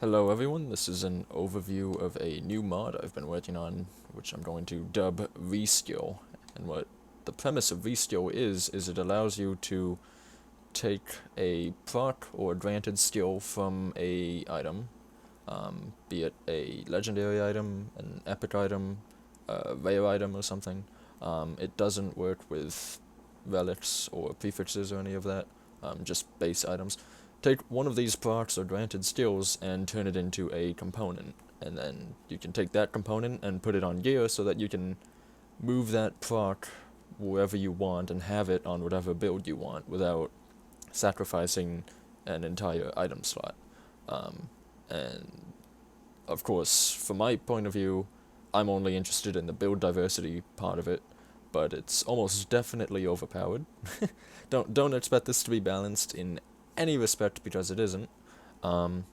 Hello everyone, this is an overview of a new mod I've been working on, which I'm going to dub Reskill. And what the premise of Reskill is it allows you to take a proc or granted skill from a item, be it a legendary item, an epic item, a rare item or something. It doesn't work with relics or prefixes or any of that, just base items. Take one of these procs or granted skills and turn it into a component, and then you can take that component and put it on gear so that you can move that proc wherever you want and have it on whatever build you want without sacrificing an entire item slot. And of course, from my point of view, I'm only interested in the build diversity part of it, but it's almost definitely overpowered. Don't expect this to be balanced in any respect because it isn't. Um,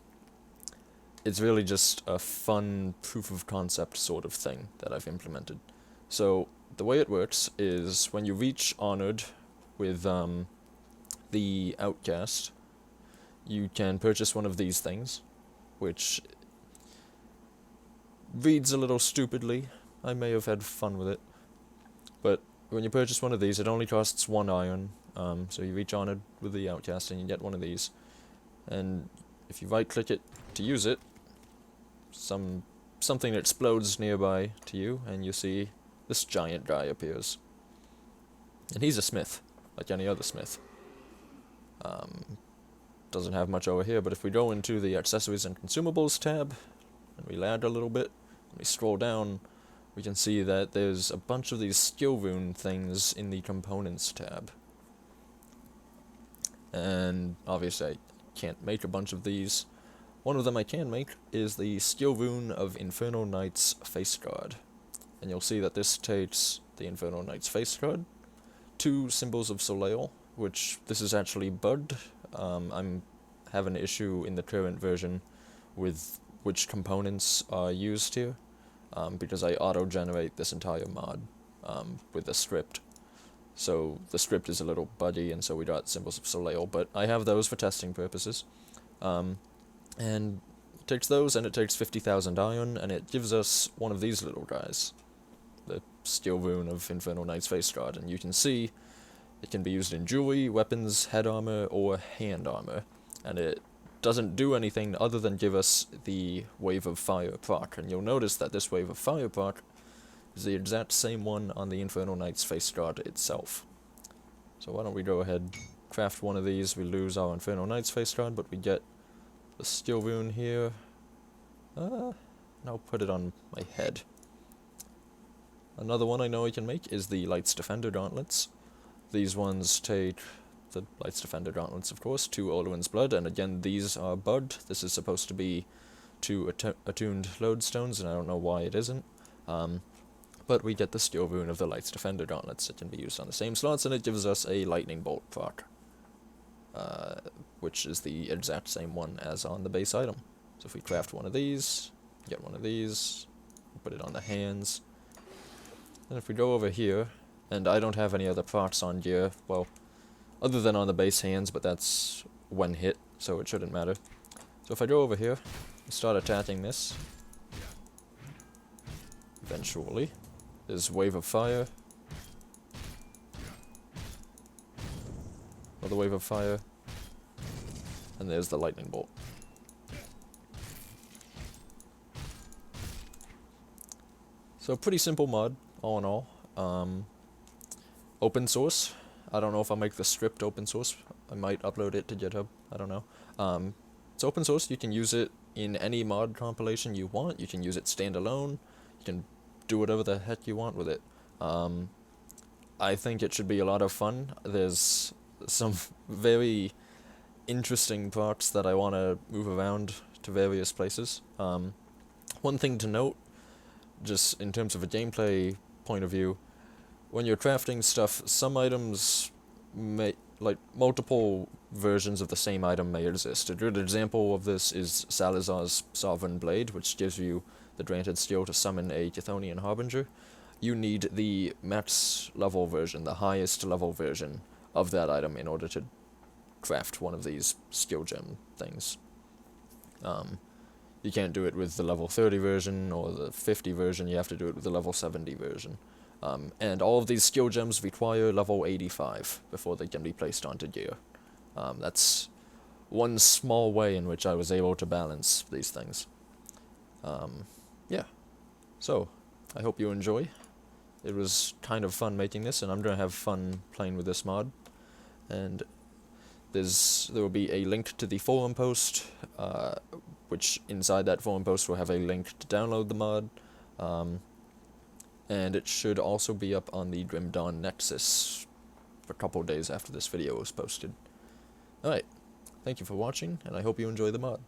it's really just a fun proof of concept sort of thing that I've implemented. So the way it works is when you reach Honored with the Outcast, you can purchase one of these things, which reads a little stupidly. I may have had fun with it. But when you purchase one of these, it only costs 1 iron. So you reach Honored with the Outcast and you get one of these. And if you right click it to use it, something explodes nearby to you, and you see this giant guy appears. And he's a smith, like any other smith. Doesn't have much over here, but if we go into the Accessories and Consumables tab, and we land a little bit, and we scroll down, we can see that there's a bunch of these skill rune things in the Components tab. And obviously I can't make a bunch of these. One of them I can make is the skill rune of Infernal Knight's face guard. And you'll see that this takes the Infernal Knight's face guard, 2 symbols of Soleil, which this is actually bugged. I'm having an issue in the current version with which components are used here, because I auto-generate this entire mod with the script. So the script is a little buggy, and so we got symbols of Soleil, but I have those for testing purposes. And it takes those, and it takes 50,000 iron, and it gives us one of these little guys, the Steel Rune of Infernal Knight's Face Guard, and you can see it can be used in jewelry, weapons, head armor, or hand armor, and it doesn't do anything other than give us the Wave of Fire proc, and you'll notice that this Wave of Fire proc is the exact same one on the Infernal Knight's Face Guard itself. So why don't we go ahead, craft one of these. We lose our Infernal Knight's Face Guard, but we get the Steel Rune here. And I'll put it on my head. Another one I know I can make is the Light's Defender Gauntlets. These ones take the Light's Defender Gauntlets, of course, 2 Oluen's Blood, and again, these are bugged. This is supposed to be 2 attuned lodestones, and I don't know why it isn't. But we get the Steel Rune of the Light's Defender Gauntlets. It can be used on the same slots, and it gives us a Lightning Bolt proc, which is the exact same one as on the base item. So if we craft one of these, get one of these, put it on the hands, and if we go over here, and I don't have any other procs on gear, well, other than on the base hands, but that's when hit, so it shouldn't matter. So if I go over here and start attacking this, eventually, there's Wave of Fire, another Wave of Fire, and there's the Lightning Bolt. So pretty simple mod, all in all. Open source. I don't know if I'll make the script open source. I might upload it to GitHub. I don't know. It's open source. You can use it in any mod compilation you want. You can use it standalone. You can do whatever the heck you want with it. I think it should be a lot of fun. There's some very interesting procs that I want to move around to various places. One thing to note, just in terms of a gameplay point of view, when you're crafting stuff, some items may, like, multiple versions of the same item may exist. A good example of this is Salazar's Sovereign Blade, which gives you the granted skill to summon a Chthonian Harbinger. You need the max level version, the highest level version of that item in order to craft one of these skill gem things. You can't do it with the level 30 version or the 50 version, you have to do it with the level 70 version. And all of these skill gems require level 85 before they can be placed onto gear. That's one small way in which I was able to balance these things. Yeah, so I hope you enjoy. It was kind of fun making this, and I'm going to have fun playing with this mod. And there will be a link to the forum post, which inside that forum post will have a link to download the mod. And it should also be up on the Grim Dawn Nexus a couple days after this video was posted. Alright, thank you for watching, and I hope you enjoy the mod.